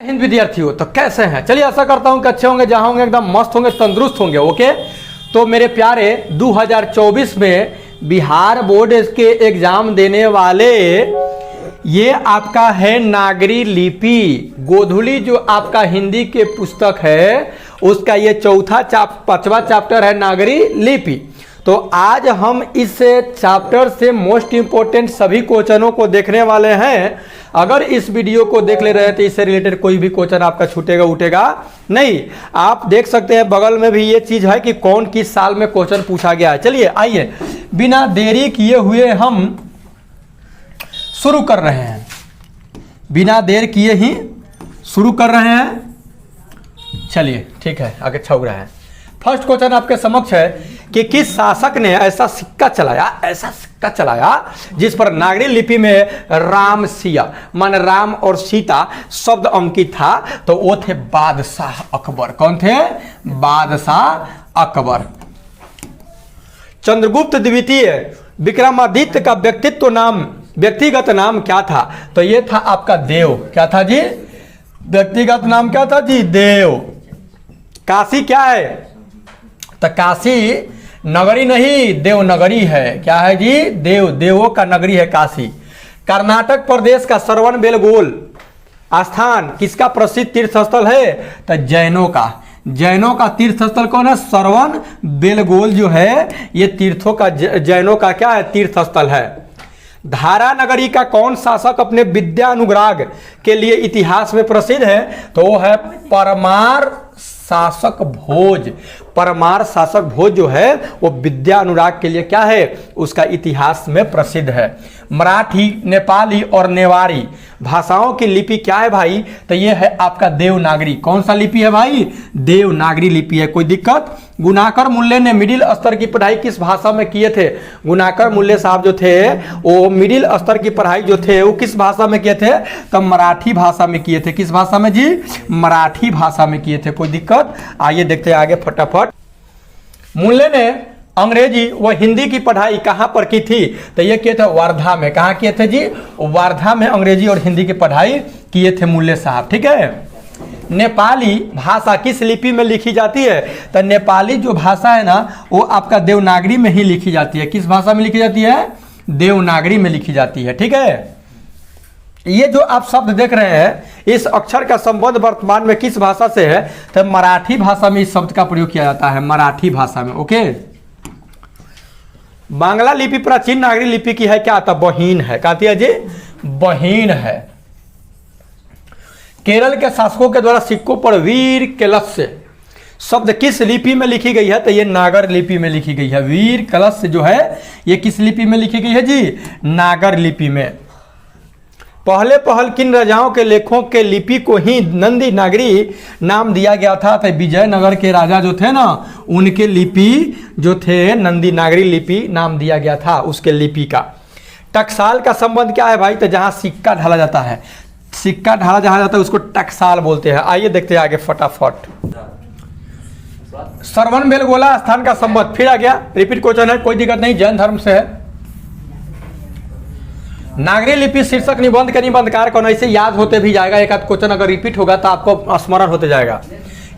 हिंद विद्यार्थियों, तो कैसे हैं? चलिए आशा करता हूं कि अच्छे होंगे, जहां होंगे एकदम मस्त होंगे, तंदुरुस्त होंगे। ओके, तो मेरे प्यारे 2024 में बिहार बोर्ड के एग्जाम देने वाले, ये आपका है नागरी लिपि गोधुली, जो आपका हिंदी के पुस्तक है उसका ये पांचवा चैप्टर है नागरी लिपि। तो आज हम इस चैप्टर से मोस्ट इंपोर्टेंट सभी क्वेश्चनों को देखने वाले हैं। अगर इस वीडियो को देख ले रहे हैं तो इससे रिलेटेड कोई भी क्वेश्चन आपका छूटेगा उठेगा नहीं। आप देख सकते हैं बगल में भी ये चीज है कि कौन किस साल में क्वेश्चन पूछा गया है। चलिए आइए, बिना देरी किए हुए हम शुरू कर रहे हैं। बिना देर किए ही शुरू कर रहे हैं। चलिए ठीक है, आगे छाऊ रहा है। फर्स्ट क्वेश्चन आपके समक्ष है कि किस शासक ने ऐसा सिक्का चलाया जिस पर नागरी लिपि में राम सिया मान राम और सीता शब्द अंकित था? तो वो थे बादशाह अकबर। कौन थे? बादशाह अकबर। चंद्रगुप्त द्वितीय विक्रमादित्य का व्यक्तिगत नाम क्या था? तो ये था आपका देव। क्या था जी? व्यक्तिगत नाम क्या था जी? देव। काशी क्या है? तो काशी नगरी नहीं, देवनगरी है। क्या है जी? देवों का नगरी है काशी। कर्नाटक प्रदेश का श्रवणबेलगोल स्थान किसका प्रसिद्ध तीर्थ स्थल है? तो जैनों का तीर्थ स्थल कौन है? श्रवणबेलगोल जो है ये तीर्थों का जैनों का क्या है? तीर्थ स्थल है। धारा नगरी का कौन शासक अपने विद्या अनुराग के लिए इतिहास में प्रसिद्ध है? तो वो है परमार शासक भोज। परमार शासक भोज जो है वो विद्या अनुराग के लिए क्या है? उसका इतिहास में प्रसिद्ध है। मराठी, नेपाली और नेवारी भाषाओं की लिपि क्या है भाई? तो ये है आपका देवनागरी। कौन सा लिपि है भाई? देवनागरी लिपि है। कोई दिक्कत? गुणाकर मूल्य ने मिडिल स्तर की पढ़ाई किस भाषा में किए थे? गुणाकर मूल्य साहब जो थे वो मिडिल स्तर की पढ़ाई जो थे वो किस भाषा में किए थे? तो मराठी भाषा में किए थे। किस भाषा में जी? मराठी भाषा में किए थे। कोई दिक्कत? आइए देखते हैं आगे फटाफट। मूल्य ने अंग्रेजी व हिंदी की पढ़ाई कहां पर की थी? तो ये किए थे वर्धा में। कहां किए थे जी? वर्धा में अंग्रेजी और हिंदी की पढ़ाई किए थे मूल्य साहब। ठीक है। नेपाली भाषा किस लिपि में लिखी जाती है? तो नेपाली जो भाषा है ना वो आपका देवनागरी में ही लिखी जाती है। किस भाषा में लिखी जाती है? देवनागरी में लिखी जाती है। ठीक है। ये जो आप शब्द देख रहे हैं इस अक्षर का संबंध वर्तमान में किस भाषा से है? तो मराठी भाषा में इस शब्द का प्रयोग किया जाता है। मराठी भाषा में। ओके। बांग्ला लिपि प्राचीन नागरी लिपि की है। क्या आता? बहीन है। कहती है जी? बहीन है। केरल के शासकों के द्वारा सिक्कों पर वीर कलश शब्द किस लिपि में लिखी गई है? तो ये नागर लिपि में लिखी गई है। वीर कलश जो है ये किस लिपि में लिखी गई है जी? नागर लिपि में। पहल किन राजाओं के लेखों के लिपि को ही नंदी नागरी नाम दिया गया था? तो विजयनगर के राजा जो थे ना उनके लिपि जो थे नंदी नागरी लिपि नाम दिया गया था उसके लिपि का। टकसाल का संबंध क्या है भाई? तो जहां सिक्का ढाला जाता है, सिक्का ढाला जहां जाता है उसको टकसाल बोलते हैं। आइए देखते हैं आगे फटाफट। श्रवणबेलगोला स्थान का संबंध फिर आ गया, रिपीट क्वेश्चन है, कोई दिक्कत नहीं, जैन धर्म से है। नागरी लिपि शीर्षक निबंध के निबंधकार कौन? ऐसे याद होते भी जाएगा, एक आध क्वेश्चन अगर रिपीट होगा तो आपको स्मरण होते जाएगा।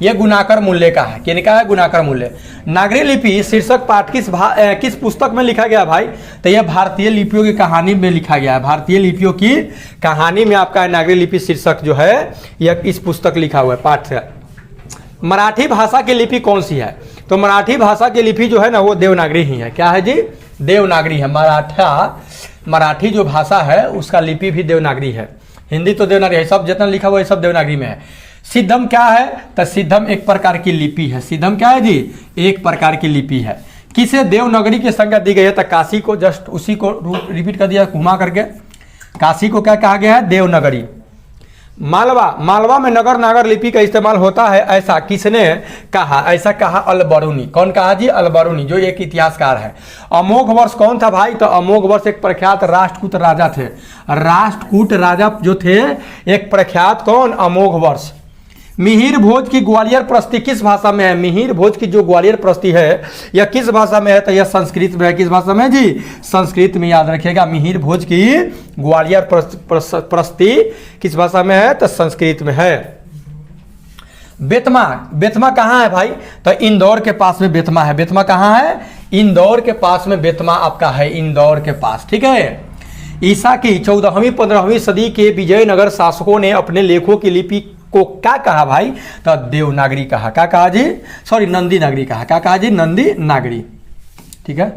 ये गुणाकर मूल्य का है। किनका है? गुणाकर मूल्य। नागरी लिपि शीर्षक पाठ किस पुस्तक में लिखा गया भाई? तो यह भारतीय लिपियों की कहानी में लिखा गया है। भारतीय लिपियों की कहानी में आपका नागरी लिपि शीर्षक जो है यह इस पुस्तक लिखा हुआ है पाठ से। मराठी भाषा की लिपि कौन सी है? तो मराठी भाषा की लिपि जो है ना वो देवनागरी ही है। क्या है जी? देवनागरी है। मराठी जो भाषा है उसका लिपि भी देवनागरी है। हिंदी तो देवनागरी है, सब जितना लिखा हुआ है सब देवनागरी में है। सिद्धम क्या है? तो सिद्धम एक प्रकार की लिपि है। सिद्धम क्या है जी? एक प्रकार की लिपि है। किसे देवनगरी की संज्ञा दी गई है? तो काशी को, जस्ट उसी को रिपीट कर दिया घुमा करके। काशी को क्या कहा गया है? देवनगरी। मालवा में नगर नागर लिपि का इस्तेमाल होता है, ऐसा किसने कहा? ऐसा कहा अलबरूनी। कौन कहा जी? अलबरूनी, जो एक इतिहासकार है। अमोघ वर्ष कौन था भाई? तो अमोघ वर्ष एक प्रख्यात राष्ट्रकूट राजा थे। राष्ट्रकूट राजा जो थे एक प्रख्यात कौन? अमोघ वर्ष। मिहिर भोज की ग्वालियर प्रस्ती किस भाषा में है? मिहिर भोज की जो ग्वालियर प्रस्ती है यह किस भाषा में है? तो यह संस्कृत में है। किस भाषा में जी? संस्कृत में। याद रखिएगा, मिहिर भोज की ग्वालियर प्रस्ती किस भाषा में है? तो संस्कृत में है। बेतमा, बेतमा कहाँ है भाई? तो इंदौर के पास में बेतमा है। बेतमा कहाँ है? इंदौर के पास में बेतमा आपका है, इंदौर के पास। ठीक है। ईसा की 14वीं 15वीं सदी के विजयनगर शासकों ने अपने लेखों की लिपि को क्या कहा भाई? तो देवनागरी कहा। क्या कहा जी? सॉरी, नंदी नागरी कहा। क्या कहा जी? नंदी नागरी। ठीक है।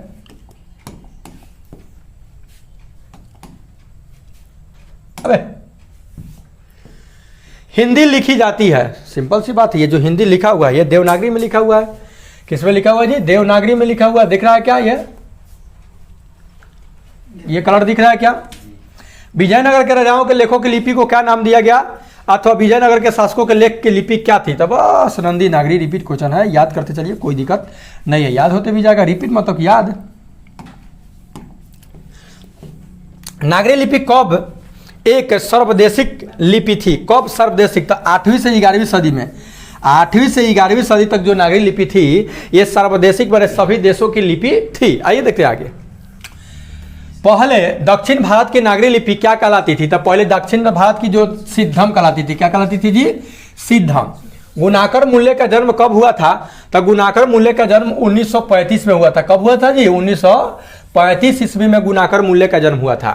अबे हिंदी लिखी जाती है, सिंपल सी बात है। ये जो हिंदी लिखा हुआ है ये देवनागरी में लिखा हुआ है। किस में लिखा हुआ है जी? देवनागरी में लिखा हुआ है। दिख रहा है क्या? ये कलर दिख रहा है क्या? विजयनगर के राजाओं के लेखों की लिपि को क्या नाम दिया गया? अथवा विजयनगर के शासकों के लेख की लिपि क्या थी? तो बस नंदी नागरी। रिपीट क्वेश्चन है, याद करते चलिए, कोई दिक्कत नहीं है, याद होते भी जाएगा। रिपीट मतलब याद। नागरी लिपि कब एक सर्वदेशिक लिपि थी? कब सर्वदेशिक? तो 8वीं से 11वीं सदी में। 8वीं से 11वीं सदी तक जो नागरी लिपि थी ये सर्वदेशिक बड़े सभी देशों की लिपि थी। आइए देखते हैं आगे। पहले दक्षिण भारत की नागरी लिपि क्या कहलाती थी? तो पहले दक्षिण भारत की जो सिद्धम कहलाती थी। क्या कहलाती थी जी? सिद्धम। गुणाकर मूल्य का जन्म कब हुआ था? तो गुणाकर मूल्य का जन्म 1935 में हुआ था। कब हुआ था जी? 1935 ईस्वी में गुणाकर मूल्य का जन्म हुआ था।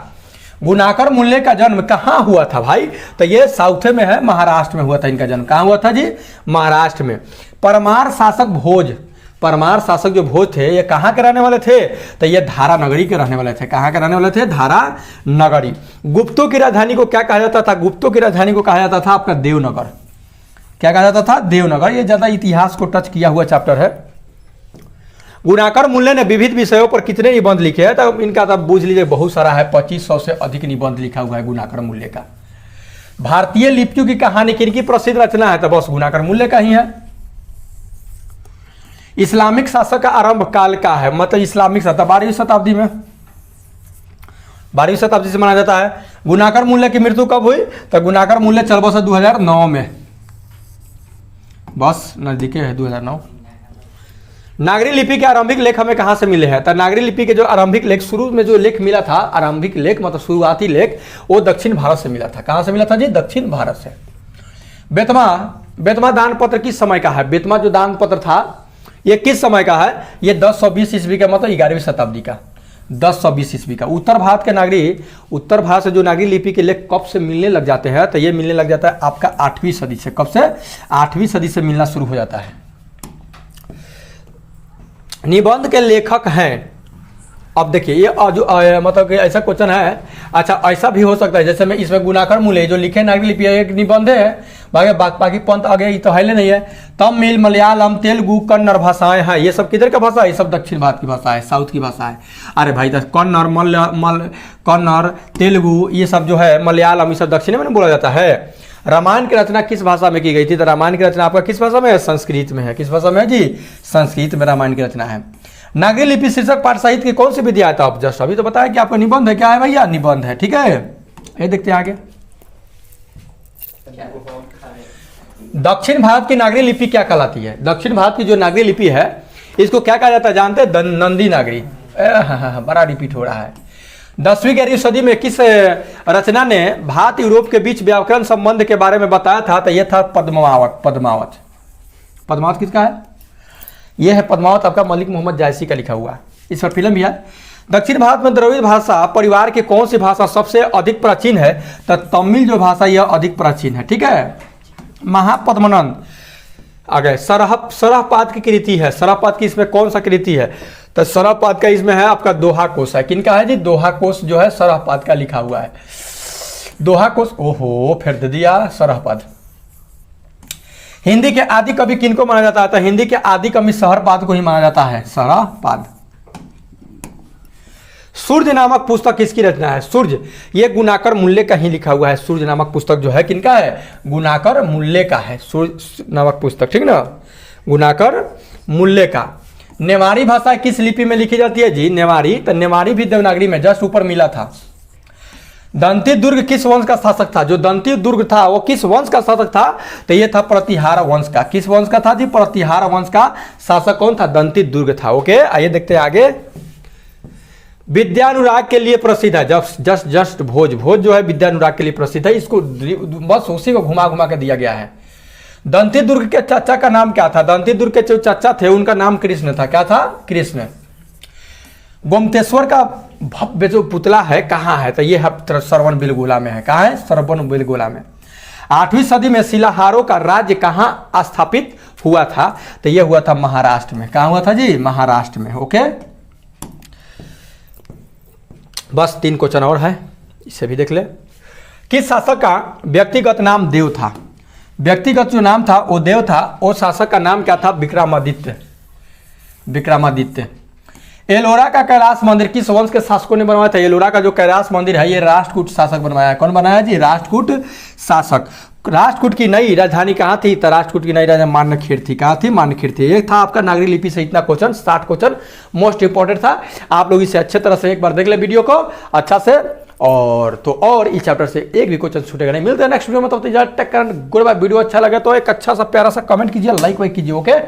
गुणाकर मूल्य का जन्म कहाँ हुआ था भाई? तो ये साउथ में है, महाराष्ट्र में हुआ था इनका जन्म। कहाँ हुआ था जी? महाराष्ट्र में। परमार शासक भोज, परमार शासक जो भोज थे ये कहाँ के रहने वाले थे? तो ये धारा नगरी के रहने वाले थे। कहाँ के रहने वाले थे? धारा नगरी। गुप्तों की राजधानी को क्या कहा जाता था? गुप्तों की राजधानी को कहा जाता था आपका देवनगर। क्या कहा जाता था? देवनगर। ये ज्यादा इतिहास को टच किया हुआ चैप्टर है। गुणाकर मूल्य ने विविध विषयों पर कितने निबंध लिखे हैं? तो इनका तो बूझ लीजिए बहुत सारा है, 2500 से अधिक निबंध लिखा हुआ है गुणाकर मूल्य का। भारतीय लिपियों की कहानी किनकी प्रसिद्ध रचना है? तो बस गुणाकर मूल्य का ही है। इस्लामिक शासक का आरंभ काल का है? मतलब इस्लामिक शासक 12वीं शताब्दी में, 12वीं शताब्दी से माना जाता है। गुणाकर मूल्य की मृत्यु कब हुई? तो गुणाकर मूल्य चल बसा 2009 में, बस नजदीके है 2009। नागरी लिपि के आरंभिक लेख हमें कहां से मिले हैं? तो नागरी लिपि के जो आरंभिक लेख, शुरू में जो लेख मिला था, आरंभिक लेख मतलब शुरुआती लेख, वो दक्षिण भारत से मिला था। कहां से मिला था जी? दक्षिण भारत से। बेतमा, बेतमा दान पत्र किस समय का है? बेतमा जो दान पत्र था ये किस समय का है? ये 1020 ईस्वी का, मतलब 11वीं शताब्दी का, 1020 ईस्वी का। उत्तर भारत के नागरी, उत्तर भारत से जो नागरी लिपि के लेख कब से मिलने लग जाते हैं? तो ये मिलने लग जाता है आपका 8वीं सदी से। कब से? 8वीं सदी से मिलना शुरू हो जाता है। निबंध के लेखक हैं, अब देखिए ये जो मतलब कि ऐसा क्वेश्चन है। अच्छा, ऐसा भी हो सकता है जैसे मैं इसमें गुणाकर मूल्य जो लिखे नागरी लिपि एक निबंध है, बाकी पंथ आगे ये तो है नहीं है। तमिल, मलयालम, तेलुगु, कन्नड़ भाषाएं हैं। ये सब किधर का भाषा है? ये सब दक्षिण भारत की भाषा है, साउथ की भाषा है। अरे भाई, कन्नड़, तेलुगु, ये सब जो है, मलयालम, ये सब दक्षिण में बोला जाता है। रामायण की रचना किस भाषा में की गई थी? तो रामायण की रचना आपका किस भाषा में है? संस्कृत में है। किस भाषा में है जी? संस्कृत में रामायण की रचना है। नागरी लिपि शीर्षक पाठ साहित्य की कौन सी विधि आता है? आप जस्ट अभी तो बताया कि आपका निबंध है। क्या है भैया? निबंध है। ठीक है, ये देखते हैं आगे। दक्षिण भारत की नागरी लिपि क्या कहलाती है? दक्षिण भारत की जो नागरी लिपि है इसको क्या कहा जाता है जानते हैं? नंदी नागरी। बड़ा रिपीट हो रहा है। 10वीं 11वीं सदी में किस रचना ने भारत यूरोप के बीच व्याकरण संबंध के बारे में बताया था? तो यह था पद्मावत। पद्मावत, पद्मावत किसका है? यह है पद्मावत आपका मलिक मोहम्मद जायसी का लिखा हुआ। इस पर फिल्म भी है। दक्षिण भारत में द्रविड़ भाषा परिवार की कौन सी भाषा सबसे अधिक प्राचीन है? तो तमिल जो भाषा यह अधिक प्राचीन है। ठीक है। महापद्मनंद आगे सरहपाद की कृति है। सरहपाद की इसमें कौन सा कृति है? तो सरहपाद का इसमें है आपका दोहा कोश है। किनका है जी? दोहा कोश जो है सरहपाद का लिखा हुआ है। दोहा कोश, ओहो फिर दे दिया सरहपाद। हिंदी के आदि कवि किनको माना जाता है? तो हिंदी के आदि कवि सरहपाद को ही माना जाता है, सरहपाद। सूर्य नामक पुस्तक किसकी रचना है? सूर्य, ये गुणाकर मूल्य का ही लिखा हुआ है। सूर्य नामक पुस्तक जो है किनका है? गुणाकर मूल्य का है सूर्य नामक पुस्तक। ठीक ना, गुणाकर मूल्य का। नेवारी भाषा किस लिपि में लिखी जाती है जी? नेवारी, तो नेवारी भी देवनागरी में जस्ट ऊपर मिला था। दंती दुर्ग किस वंश का शासक था? जो दंती दुर्ग था वो किस वंश का शासक था? तो ये था प्रतिहार वंश का। किस वंश का था जी? प्रतिहार वंश का शासक कौन था? दंती दुर्ग था। ओके, आइए देखते हैं आगे। विद्यानुराग के लिए प्रसिद्ध है। जस्ट भोज जो है विद्यानुराग के लिए प्रसिद्ध है। इसको बस उसी को घुमा घुमा के दिया गया है। दंती दुर्ग के चाचा का नाम क्या था? दंती दुर्ग के जो चाचा थे उनका नाम कृष्ण था। क्या था? कृष्ण। गोमतेश्वर का भव्य जो पुतला है कहाँ है? तो ये है श्रवण बेलगोला में है। कहाँ है? श्रवण बेलगोला में। 8वीं सदी में शिलाहारों का राज्य कहाँ स्थापित हुआ था? तो ये हुआ था महाराष्ट्र में। कहाँ हुआ था जी? महाराष्ट्र में। ओके, बस 3 क्वेश्चन और है, इसे भी देख ले। किस शासक का व्यक्तिगत नाम देव था? व्यक्तिगत जो नाम था वो देव था। वो शासक का नाम क्या था? विक्रमादित्य। विक्रमादित्य। एलोरा का कैलाश मंदिर किस वंश के शासकों ने बनवाया था? एलोरा का जो कैलाश मंदिर है ये राष्ट्रकूट शासक बनवाया है। कौन बनाया जी? राष्ट्रकूट शासक। राष्ट्रकूट की नई राजधानी कहाँ थी? तो राष्ट्रकूट की नई राजधानी मान्यखीर थी। कहाँ थी? मान्यखीर थी। ये था आपका नागरी लिपि से इतना क्वेश्चन, 60 क्वेश्चन मोस्ट इंपॉर्टेंट था। आप लोग इसे अच्छे तरह से एक बार देख ले वीडियो को अच्छा से, और इस चैप्टर से एक भी क्वेश्चन छूटेगा नहीं। मिलते हैं नेक्स्ट वीडियो में, तब तक टेक गुड बाय। वीडियो अच्छा लगे तो एक अच्छा सा प्यारा सा कमेंट कीजिए, लाइक वाइक कीजिए। ओके।